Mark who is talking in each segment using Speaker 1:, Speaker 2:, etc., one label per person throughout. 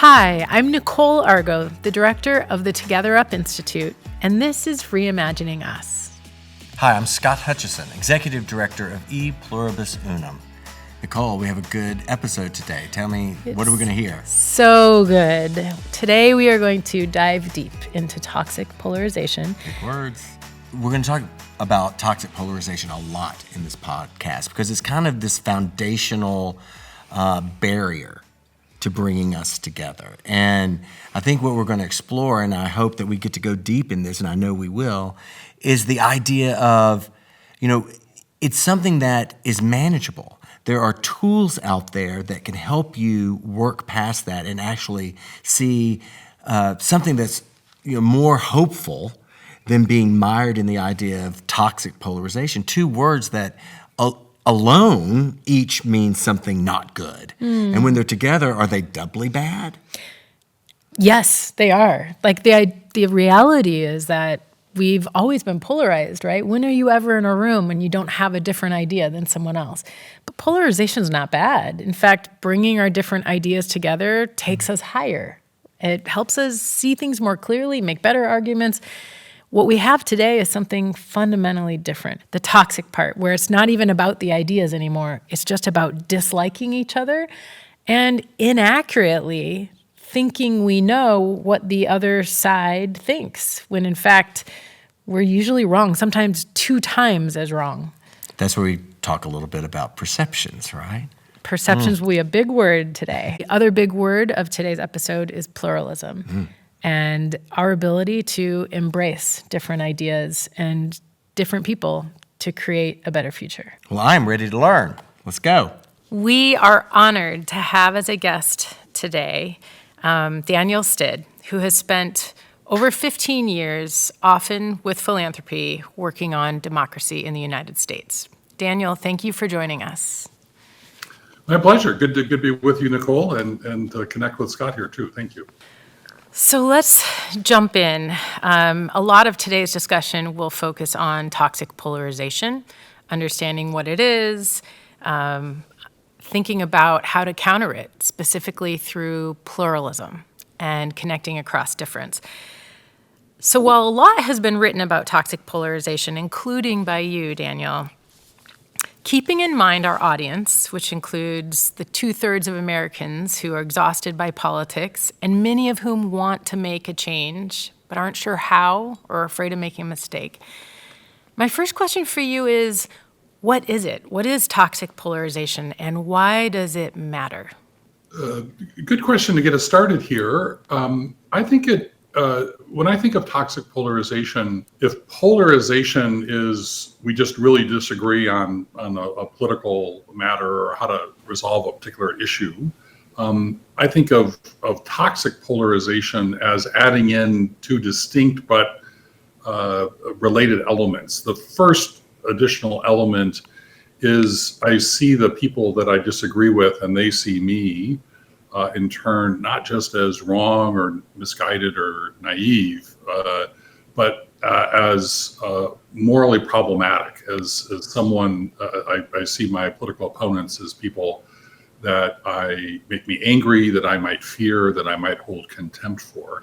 Speaker 1: Hi, I'm Nicole Argo, the director of the Together Up Institute, and this is Reimagining Us.
Speaker 2: Hi, I'm Scott Hutchison, executive director of E Pluribus Unum. Nicole, we have a good episode today. Tell me, what are we going to hear?
Speaker 1: So good. Today we are going to dive deep into toxic polarization.
Speaker 2: Big words. We're going to talk about toxic polarization a lot in this podcast because it's kind of this foundational barrier to bringing us together. And I think what we're going to explore, and I hope that we get to go deep in this, and I know we will, is the idea of, it's something that is manageable. There are tools out there that can help you work past that and actually see something that's more hopeful than being mired in the idea of toxic polarization. Two words that alone each means something not good. And when they're together, are they doubly bad?
Speaker 1: Yes, they are. Like the reality is that we've always been polarized, right? When are you ever in a room when you don't have a different idea than someone else? But polarization is not bad. In fact, bringing our different ideas together takes us higher. It helps us see things more clearly, make better arguments. What we have today is something fundamentally different, the toxic part, where it's not even about the ideas anymore. It's just about disliking each other and inaccurately thinking we know what the other side thinks, when in fact, we're usually wrong, sometimes 2 times as wrong.
Speaker 2: That's where we talk a little bit about perceptions, right?
Speaker 1: Perceptions will be a big word today. The other big word of today's episode is pluralism. And our ability to embrace different ideas and different people to create a better future.
Speaker 2: Well, I am ready to learn. Let's go.
Speaker 1: We are honored to have as a guest today Daniel Stid, who has spent over 15 years, often with philanthropy, working on democracy in the United States. Daniel, thank you for joining us.
Speaker 3: My pleasure. Good to be with you, Nicole, and connect with Scott here too. Thank you.
Speaker 1: So let's jump in. A lot of today's discussion will focus on toxic polarization, understanding what it is, thinking about how to counter it, specifically through pluralism and connecting across difference. So while a lot has been written about toxic polarization, including by you, Daniel, keeping in mind our audience, which includes the 2/3 of Americans who are exhausted by politics, and many of whom want to make a change, but aren't sure how or are afraid of making a mistake. My first question for you is, what is it? What is toxic polarization, and why does it matter?
Speaker 3: Good question to get us started here. I think when I think of toxic polarization, if polarization is we just really disagree on a political matter or how to resolve a particular issue, I think of toxic polarization as adding in 2 distinct but related elements. The first additional element is I see the people that I disagree with and they see me in turn, not just as wrong or misguided or naive, but as morally problematic, as someone, I see my political opponents as people that make me angry, that I might fear, that I might hold contempt for.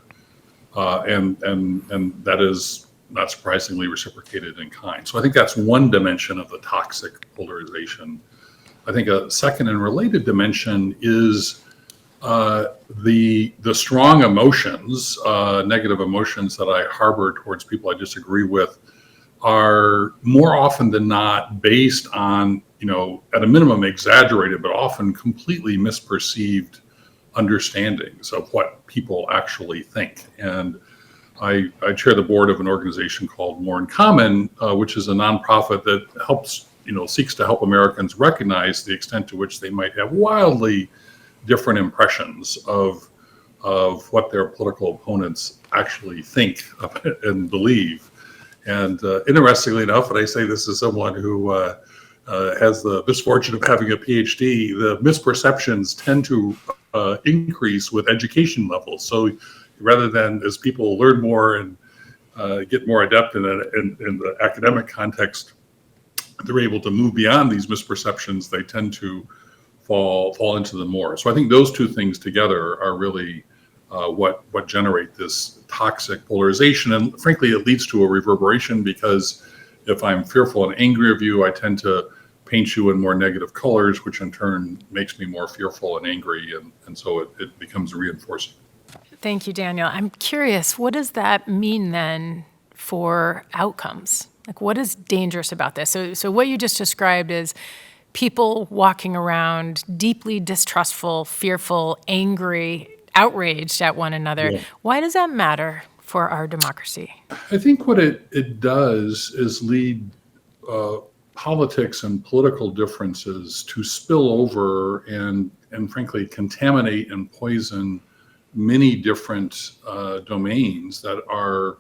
Speaker 3: And that is not surprisingly reciprocated in kind. So I think that's one dimension of the toxic polarization. I think a second and related dimension is the strong emotions, negative emotions that I harbor towards people I disagree with are more often than not based on, at a minimum exaggerated, but often completely misperceived understandings of what people actually think. And I chair the board of an organization called More in Common, which is a nonprofit that helps, seeks to help Americans recognize the extent to which they might have wildly different impressions of what their political opponents actually think and believe. And interestingly enough, and I say this as someone who has the misfortune of having a PhD, the misperceptions tend to increase with education levels. So rather than as people learn more and get more adept in the academic context, they're able to move beyond these misperceptions. They tend to fall into them more. So I think those 2 things together are really what generate this toxic polarization. And frankly, it leads to a reverberation, because if I'm fearful and angry of you, I tend to paint you in more negative colors, which in turn makes me more fearful and angry. And so it becomes reinforcing.
Speaker 1: Thank you, Daniel. I'm curious, what does that mean then for outcomes? Like, what is dangerous about this? So what you just described is people walking around deeply distrustful, fearful, angry, outraged at one another.
Speaker 3: Yeah.
Speaker 1: Why does that matter for our democracy?
Speaker 3: I think what it does is lead politics and political differences to spill over and frankly contaminate and poison many different domains that are,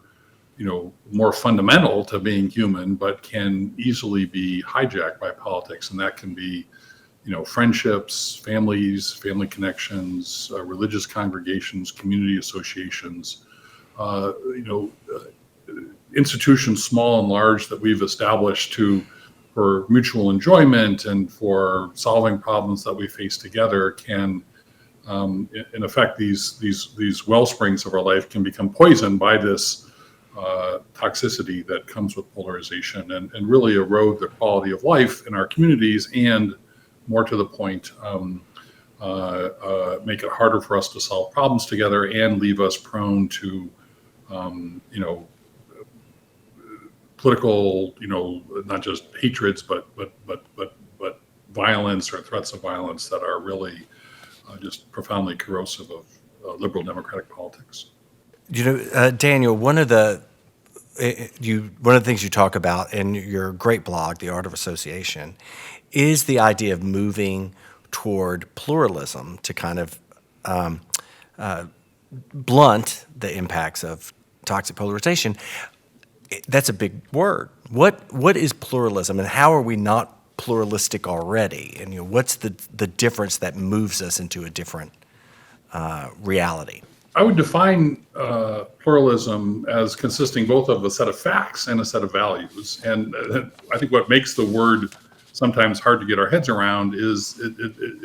Speaker 3: more fundamental to being human, but can easily be hijacked by politics. And that can be, friendships, families, family connections, religious congregations, community associations, institutions, small and large, that we've established for mutual enjoyment and for solving problems that we face together can, in effect, these well springs of our life can become poisoned by this toxicity that comes with polarization, and really erode the quality of life in our communities, and more to the point, make it harder for us to solve problems together, and leave us prone to, political, not just hatreds, but violence or threats of violence that are really just profoundly corrosive of liberal democratic politics.
Speaker 2: Daniel, one of the things you talk about in your great blog, The Art of Association, is the idea of moving toward pluralism to kind of blunt the impacts of toxic polarization. That's a big word. What is pluralism, and how are we not pluralistic already? And what's the difference that moves us into a different reality?
Speaker 3: I would define pluralism as consisting both of a set of facts and a set of values. And I think what makes the word sometimes hard to get our heads around is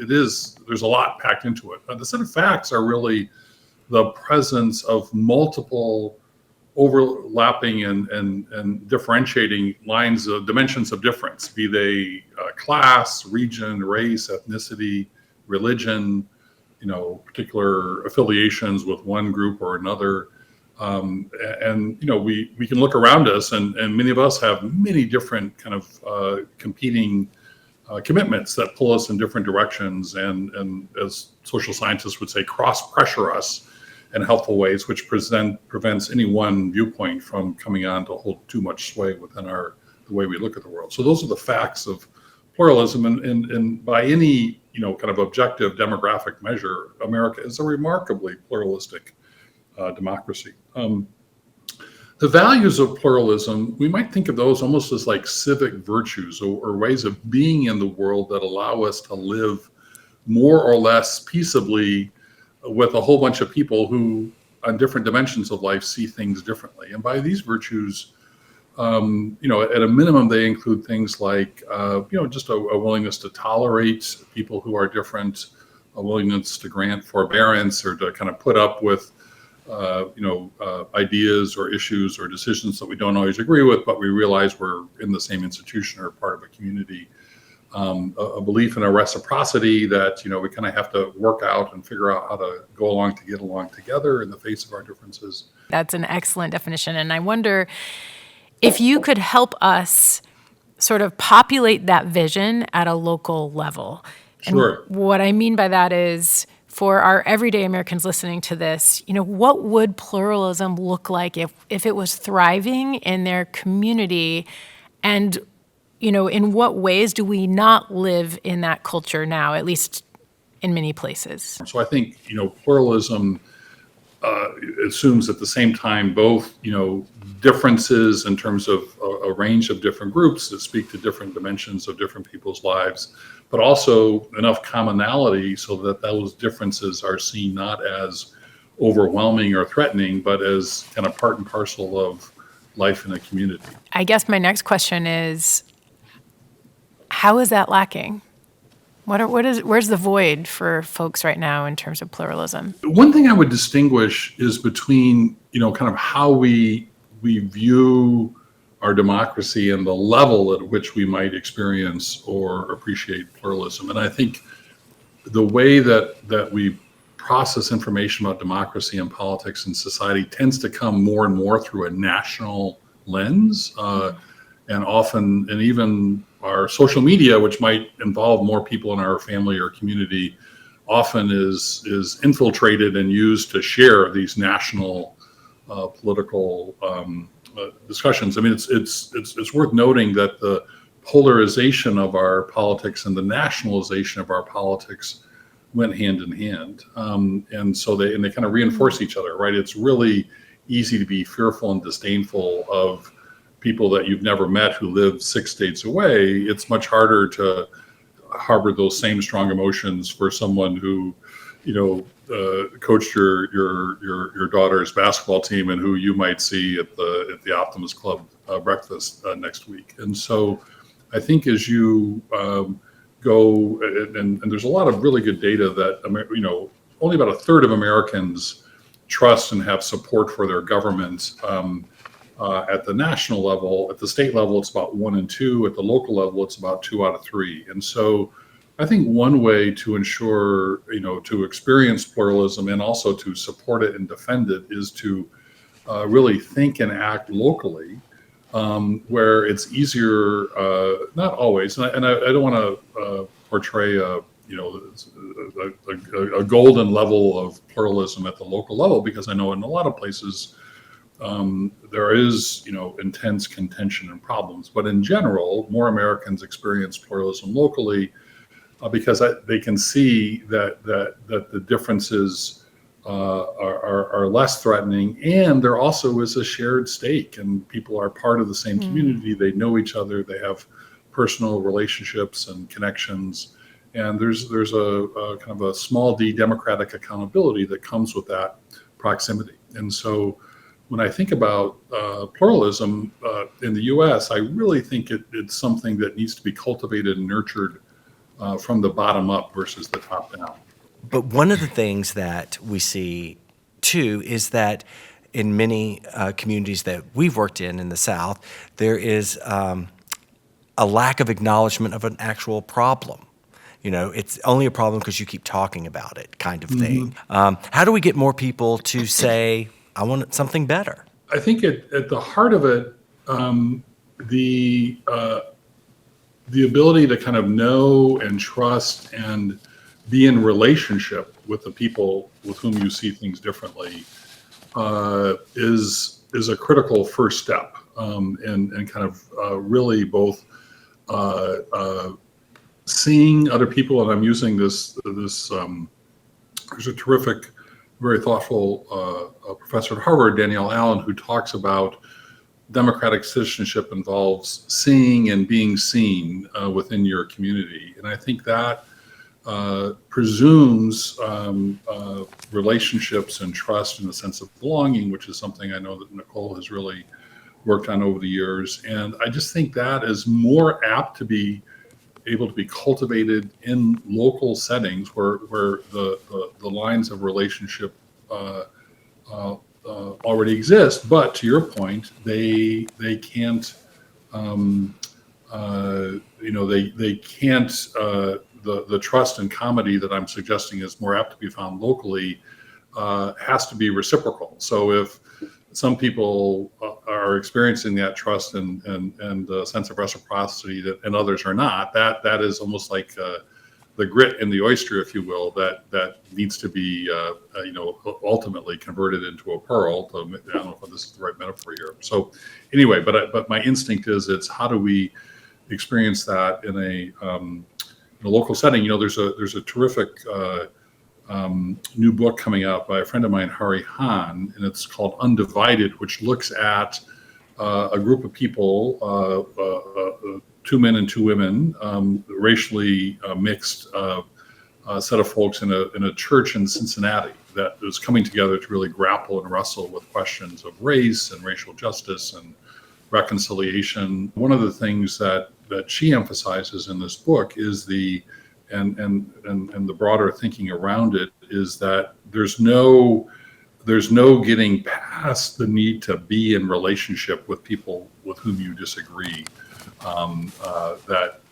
Speaker 3: there's a lot packed into it. The set of facts are really the presence of multiple overlapping and differentiating lines of dimensions of difference, be they class, region, race, ethnicity, religion, particular affiliations with one group or another. We can look around us, and many of us have many different kind of competing commitments that pull us in different directions, and as social scientists would say, cross-pressure us in helpful ways, which prevents any one viewpoint from coming on to hold too much sway within the way we look at the world. So those are the facts of pluralism, and by any kind of objective demographic measure, America is a remarkably pluralistic democracy. The values of pluralism, we might think of those almost as like civic virtues or ways of being in the world that allow us to live more or less peaceably with a whole bunch of people who, on different dimensions of life, see things differently. And by these virtues, at a minimum, they include things like, just a willingness to tolerate people who are different, a willingness to grant forbearance, or to kind of put up with, ideas or issues or decisions that we don't always agree with, but we realize we're in the same institution or part of a community. A belief in a reciprocity that, we kind of have to work out and figure out how to go along to get along together in the face of our differences.
Speaker 1: That's an excellent definition. And I wonder if you could help us sort of populate that vision at a local level.
Speaker 3: Sure.
Speaker 1: And what I mean by that is, for our everyday Americans listening to this, what would pluralism look like if it was thriving in their community? And in what ways do we not live in that culture now, at least in many places?
Speaker 3: So I think, pluralism assumes at the same time both, differences in terms of a range of different groups that speak to different dimensions of different people's lives, but also enough commonality so that those differences are seen not as overwhelming or threatening, but as kind of part and parcel of life in a community. I
Speaker 1: guess my next question is, how is that lacking? Where's the void for folks right now in terms of pluralism?
Speaker 3: One thing I would distinguish is between, kind of how we view our democracy and the level at which we might experience or appreciate pluralism. And I think the way that we process information about democracy and politics and society tends to come more and more through a national lens, and often, and even our social media, which might involve more people in our family or community, often is infiltrated and used to share these national political discussions. I mean, it's worth noting that the polarization of our politics and the nationalization of our politics went hand in hand, and so they kind of reinforce each other, right? It's really easy to be fearful and disdainful of people that you've never met who live 6 states away. It's much harder to harbor those same strong emotions for someone who, coached your daughter's basketball team and who you might see at the Optimist Club breakfast next week. And so, I think as you go, and there's a lot of really good data that only about a third of Americans trust and have support for their government. At the national level. At the state level, it's about 1 in 2. At the local level, it's about 2 out of 3. And so I think one way to ensure, to experience pluralism and also to support it and defend it is to really think and act locally, where it's easier, not always, and I don't want to portray a golden level of pluralism at the local level, because I know in a lot of places, there is, intense contention and problems. But in general, more Americans experience pluralism locally because they can see that the differences are less threatening, and there also is a shared stake, and people are part of the same community. They know each other. They have personal relationships and connections, and there's a kind of a small d democratic accountability that comes with that proximity. And so, when I think about pluralism in the U.S., I really think it's something that needs to be cultivated and nurtured from the bottom up versus the top down.
Speaker 2: But one of the things that we see, too, is that in many communities that we've worked in the South, there is a lack of acknowledgement of an actual problem. It's only a problem because you keep talking about it, kind of thing. How do we get more people to say, I want something better?
Speaker 3: I think at the heart of it, the ability to kind of know and trust and be in relationship with the people with whom you see things differently is a critical first step, and kind of really both seeing other people. And I'm using this. There's a terrific, very thoughtful professor at Harvard, Danielle Allen, who talks about democratic citizenship involves seeing and being seen within your community. And I think that presumes relationships and trust and a sense of belonging, which is something I know that Nicole has really worked on over the years. And I just think that is more apt to be able to be cultivated in local settings where the lines of relationship already exist. But to your point, they can't they can't the trust and comedy that I'm suggesting is more apt to be found locally has to be reciprocal. So if some people are experiencing that trust and sense of reciprocity and others are not, that is almost like the grit in the oyster, if you will, that needs to be ultimately converted into a pearl. I don't know if this is the right metaphor here. So anyway, but my instinct is it's how do we experience that in a local setting? There's a terrific new book coming out by a friend of mine, Hari Han, and it's called Undivided, which looks at a group of people, 2 men and 2 women, racially mixed set of folks in a church in Cincinnati that is coming together to really grapple and wrestle with questions of race and racial justice and reconciliation. One of the things that she emphasizes in this book is the and the broader thinking around it is that there's no getting past the need to be in relationship with people with whom you disagree.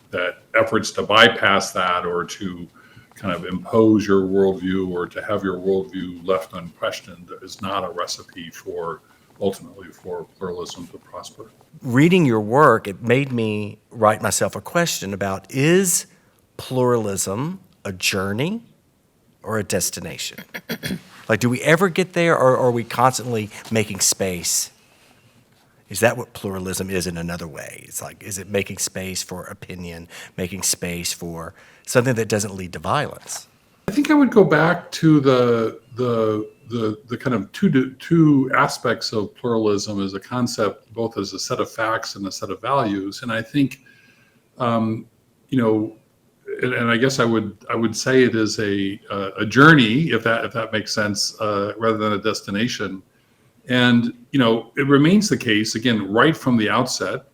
Speaker 3: That efforts to bypass that or to kind of impose your worldview or to have your worldview left unquestioned is not a recipe for ultimately for pluralism to prosper.
Speaker 2: Reading your work, it made me write myself a question about, is pluralism a journey or a destination? Like, do we ever get there, or are we constantly making space? Is that what pluralism is in another way? It's like, is it making space for opinion, making space for something that doesn't lead to violence?
Speaker 3: I think I would go back to the kind of two aspects of pluralism as a concept, both as a set of facts and a set of values. And I think, and I guess I would say it is a journey, if that makes sense, rather than a destination. And it remains the case again right from the outset.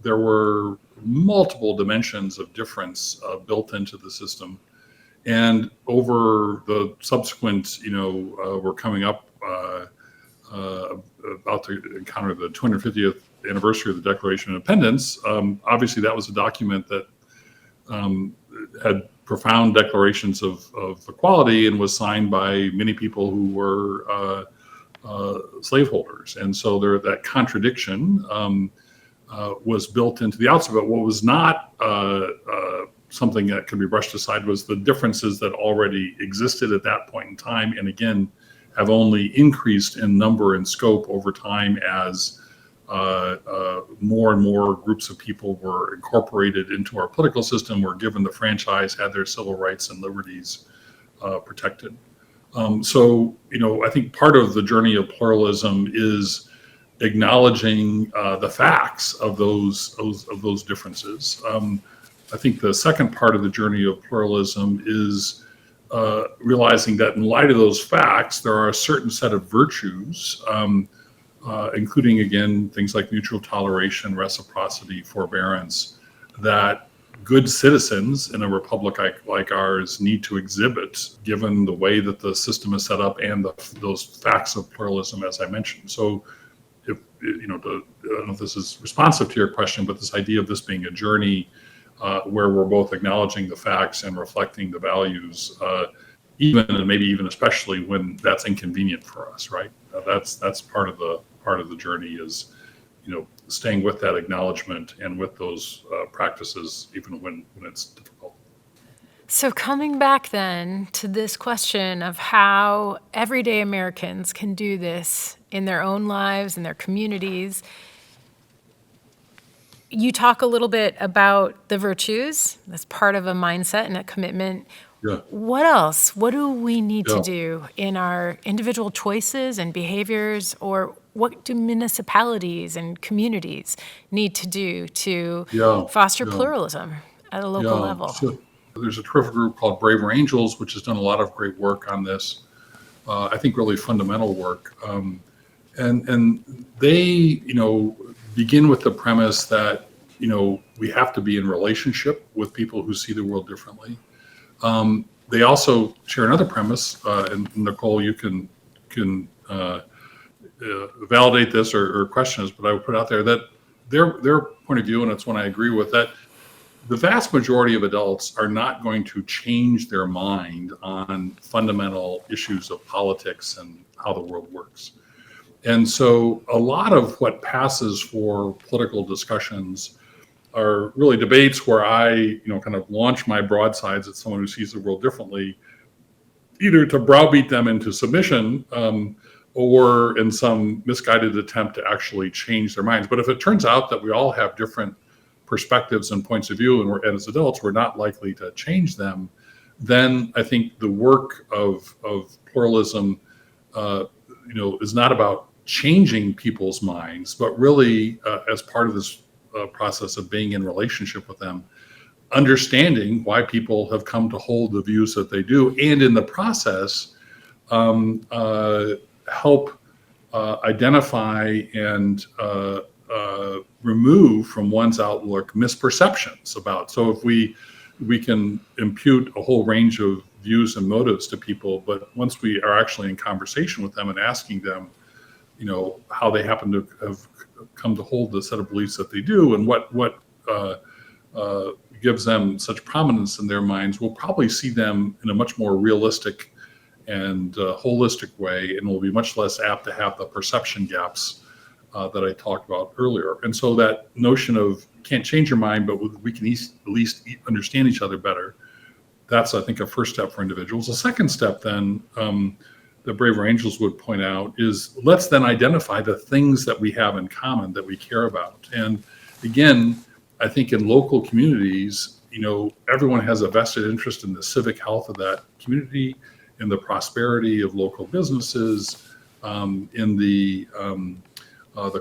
Speaker 3: There were multiple dimensions of difference built into the system, and over the subsequent, we're coming up about to encounter the 250th anniversary of the Declaration of Independence. Obviously, that was a document that had profound declarations of equality and was signed by many people who were slaveholders. And so that contradiction was built into the outset. But what was not something that could be brushed aside was the differences that already existed at that point in time, and again, have only increased in number and scope over time as more and more groups of people were incorporated into our political system, were given the franchise, had their civil rights and liberties protected. So, I think part of the journey of pluralism is acknowledging the facts of those differences. I think the second part of the journey of pluralism is realizing that in light of those facts, there are a certain set of virtues, including, again, things like mutual toleration, reciprocity, forbearance, that good citizens in a republic like ours need to exhibit, given the way that the system is set up and those facts of pluralism, as I mentioned. So, I don't know if this is responsive to your question, but this idea of this being a journey where we're both acknowledging the facts and reflecting the values, even and maybe even especially when that's inconvenient for us, right? That's part of the journey is, staying with that acknowledgement and with those practices, even when it's difficult.
Speaker 1: So coming back then to this question of how everyday Americans can do this in their own lives, in their communities, you talk a little bit about the virtues. That's part of a mindset and a commitment.
Speaker 3: Yeah.
Speaker 1: What else? What do we need to do in our individual choices and behaviors, or what do municipalities and communities need to do to foster pluralism at a local level?
Speaker 3: So there's a terrific group called Braver Angels, which has done a lot of great work on this. I think really fundamental work. And they, begin with the premise that, we have to be in relationship with people who see the world differently. They also share another premise, and Nicole, you can validate this or question this, but I would put out there that their point of view, and it's one I agree with, that the vast majority of adults are not going to change their mind on fundamental issues of politics and how the world works. And so a lot of what passes for political discussions are really debates where I, kind of launch my broadsides at someone who sees the world differently, either to browbeat them into submission or in some misguided attempt to actually change their minds. But if it turns out that we all have different perspectives and points of view, and as adults, we're not likely to change them, then I think the work of pluralism, is not about changing people's minds, but really as part of this process of being in relationship with them, understanding why people have come to hold the views that they do, and in the process, help identify and remove from one's outlook misperceptions about. So if we we can impute a whole range of views and motives to people, but once we are actually in conversation with them and asking them, how they happen to have come to hold the set of beliefs that they do, and what gives them such prominence in their minds, we'll probably see them in a much more realistic and holistic way, and we'll be much less apt to have the perception gaps that I talked about earlier. And so that notion of can't change your mind, but we can at least understand each other better. That's, I think, a first step for individuals. The second step then, the Braver Angels would point out, is let's then identify the things that we have in common that we care about. And again, I think in local communities, everyone has a vested interest in the civic health of that community, in the prosperity of local businesses, in the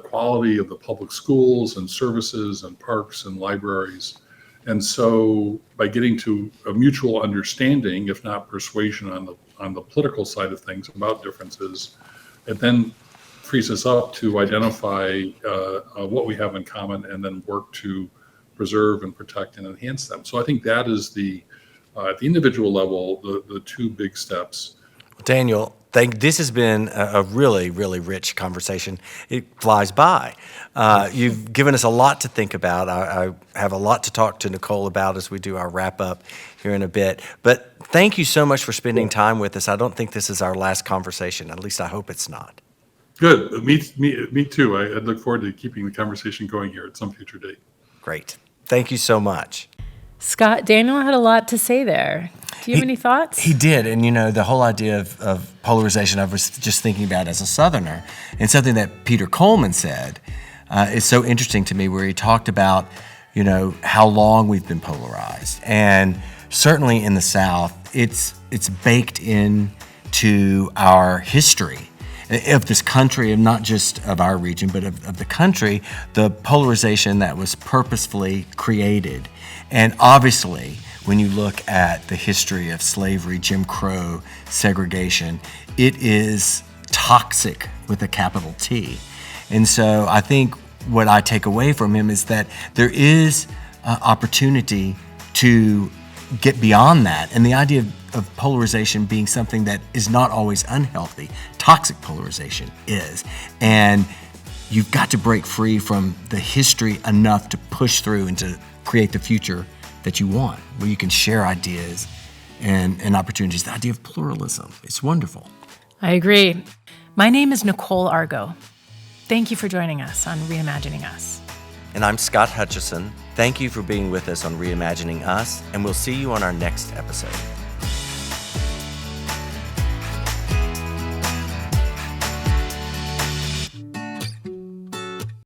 Speaker 3: quality of the public schools and services and parks and libraries. And so by getting to a mutual understanding, if not persuasion on the political side of things about differences, it then frees us up to identify what we have in common and then work to preserve and protect and enhance them. So I think that is at the individual level, the two big steps.
Speaker 2: Daniel, this has been a really, really rich conversation. It flies by. You've given us a lot to think about. I have a lot to talk to Nicole about as we do our wrap up here in a bit. But thank you so much for spending time with us. I don't think this is our last conversation. At least I hope it's not.
Speaker 3: Good. Me too. I look forward to keeping the conversation going here at some future date.
Speaker 2: Great. Thank you so much.
Speaker 1: Scott, Daniel had a lot to say there. Do you have any thoughts?
Speaker 2: He did. And, the whole idea of polarization, I was just thinking about as a Southerner. And something that Peter Coleman said is so interesting to me, where he talked about, how long we've been polarized. And certainly in the South, it's baked into our history of this country, and not just of our region, but of the country, the polarization that was purposefully created. And obviously, when you look at the history of slavery, Jim Crow, segregation, it is toxic with a capital T. And so I think what I take away from him is that there is opportunity to get beyond that. And the idea of polarization being something that is not always unhealthy, toxic polarization is. And you've got to break free from the history enough to push through and to create the future that you want, where you can share ideas and opportunities. The idea of pluralism, it's wonderful.
Speaker 1: I agree. My name is Nicole Argo. Thank you for joining us on Reimagining Us.
Speaker 2: And I'm Scott Hutchison. Thank you for being with us on Reimagining Us, and we'll see you on our next episode.